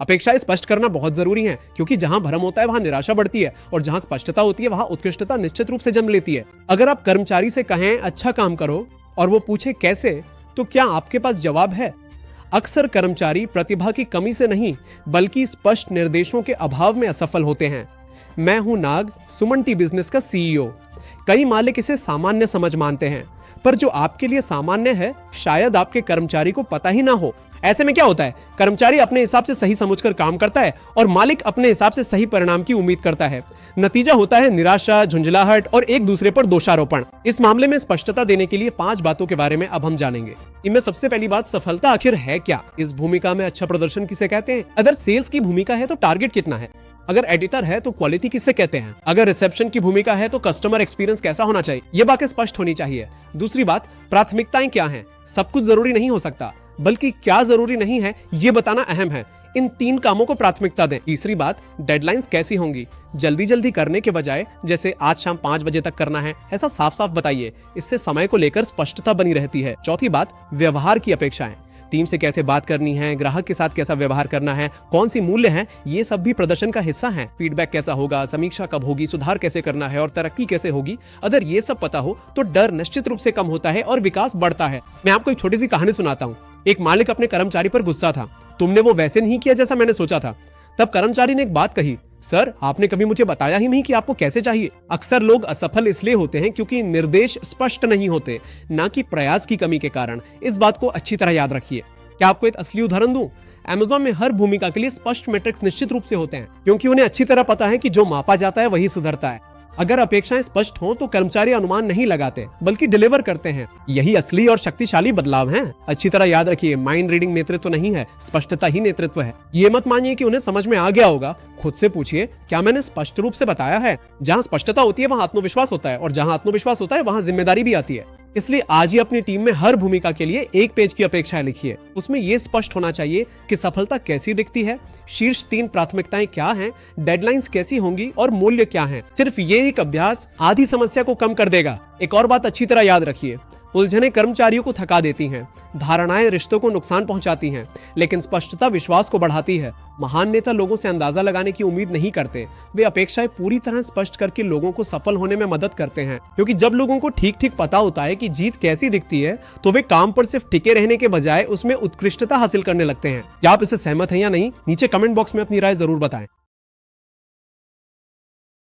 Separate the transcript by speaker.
Speaker 1: अपेक्षाएं स्पष्ट करना बहुत जरूरी है, क्योंकि जहां भ्रम होता है वहां निराशा बढ़ती है और जहां स्पष्टता होती है वहां उत्कृष्टता निश्चित रूप से जन्म लेती है। अगर आप कर्मचारी से कहें अच्छा काम करो और वो पूछे कैसे, तो क्या आपके पास जवाब है? अक्सर कर्मचारी प्रतिभा की कमी से नहीं बल्कि स्पष्ट निर्देशों के अभाव में असफल होते हैं। मैं हूं नाग, सुमन टी बिजनेस का CEO। कई मालिक इसे सामान्य समझ मानते हैं, पर जो आपके लिए सामान्य है शायद आपके कर्मचारी को पता ही ना हो। ऐसे में क्या होता है, कर्मचारी अपने हिसाब से सही समझकर काम करता है और मालिक अपने हिसाब से सही परिणाम की उम्मीद करता है। नतीजा होता है निराशा, झुंझलाहट और एक दूसरे पर दोषारोपण। इस मामले में स्पष्टता देने के लिए 5 बातों के बारे में अब हम जानेंगे। इनमें सबसे पहली बात, सफलता आखिर है क्या? इस भूमिका में अच्छा प्रदर्शन किसे कहते हैं? अगर सेल्स की भूमिका है तो टारगेट कितना है? अगर एडिटर है तो क्वालिटी किसे कहते हैं? अगर रिसेप्शन की भूमिका है तो कस्टमर एक्सपीरियंस कैसा होना चाहिए? ये बातें स्पष्ट होनी चाहिए। दूसरी बात, प्राथमिकताएं क्या हैं? सब कुछ जरूरी नहीं हो सकता, बल्कि क्या जरूरी नहीं है ये बताना अहम है। इन 3 कामों को प्राथमिकता दें। तीसरी बात, डेडलाइंस कैसी होंगी? जल्दी जल्दी करने के बजाय जैसे आज शाम 5 बजे तक करना है, ऐसा साफ साफ बताइए। इससे समय को लेकर स्पष्टता बनी रहती है। चौथी बात, व्यवहार की अपेक्षाएं। टीम से कैसे बात करनी है, ग्राहक के साथ कैसा व्यवहार करना है, कौन सी मूल्य है, ये सब भी प्रदर्शन का हिस्सा है। फीडबैक कैसा होगा, समीक्षा कब होगी, सुधार कैसे करना है और तरक्की कैसे होगी। अगर ये सब पता हो तो डर निश्चित रूप से कम होता है और विकास बढ़ता है। मैं आपको एक छोटी सी कहानी सुनाता हूँ। एक मालिक अपने कर्मचारी पर गुस्सा था। तुमने वो वैसे नहीं किया जैसा मैंने सोचा था। तब कर्मचारी ने एक बात कही, सर आपने कभी मुझे बताया ही नहीं कि आपको कैसे चाहिए। अक्सर लोग असफल इसलिए होते हैं क्योंकि निर्देश स्पष्ट नहीं होते, ना कि प्रयास की कमी के कारण। इस बात को अच्छी तरह याद रखिए। क्या आपको एक असली उदाहरण दूं? Amazon में हर भूमिका के लिए स्पष्ट मैट्रिक्स निश्चित रूप से होते हैं, क्योंकि उन्हें अच्छी तरह पता है कि जो मापा जाता है वही सुधरता है। अगर अपेक्षाएं स्पष्ट हों तो कर्मचारी अनुमान नहीं लगाते बल्कि डिलीवर करते हैं। यही असली और शक्तिशाली बदलाव है। अच्छी तरह याद रखिए, माइंड रीडिंग नेतृत्व नहीं है, स्पष्टता ही नेतृत्व है। ये मत मानिए कि उन्हें समझ में आ गया होगा। खुद से पूछिए, क्या मैंने स्पष्ट रूप से बताया है? जहां स्पष्टता होती है वहां आत्मविश्वास होता है और जहां आत्मविश्वास होता है वहां जिम्मेदारी भी आती है। इसलिए आज ही अपनी टीम में हर भूमिका के लिए 1 पेज की अपेक्षाएं लिखिए। उसमें यह स्पष्ट होना चाहिए कि सफलता कैसी दिखती है, शीर्ष 3 प्राथमिकताएं क्या हैं, डेडलाइंस कैसी होंगी और मूल्य क्या हैं। सिर्फ ये एक अभ्यास आधी समस्या को कम कर देगा। एक और बात अच्छी तरह याद रखिए, उलझने कर्मचारियों को थका देती हैं, धारणाएं रिश्तों को नुकसान पहुंचाती हैं, लेकिन स्पष्टता विश्वास को बढ़ाती है। महान नेता लोगों से अंदाजा लगाने की उम्मीद नहीं करते, वे अपेक्षाएं पूरी तरह स्पष्ट करके लोगों को सफल होने में मदद करते हैं। क्योंकि जब लोगों को ठीक ठीक पता होता है कि जीत कैसी दिखती है, तो वे काम पर सिर्फ टिके रहने के बजाय उसमें उत्कृष्टता हासिल करने लगते हैं। क्या आप इससे सहमत हैं या नहीं? नीचे कमेंट बॉक्स में अपनी राय जरूर बताएं।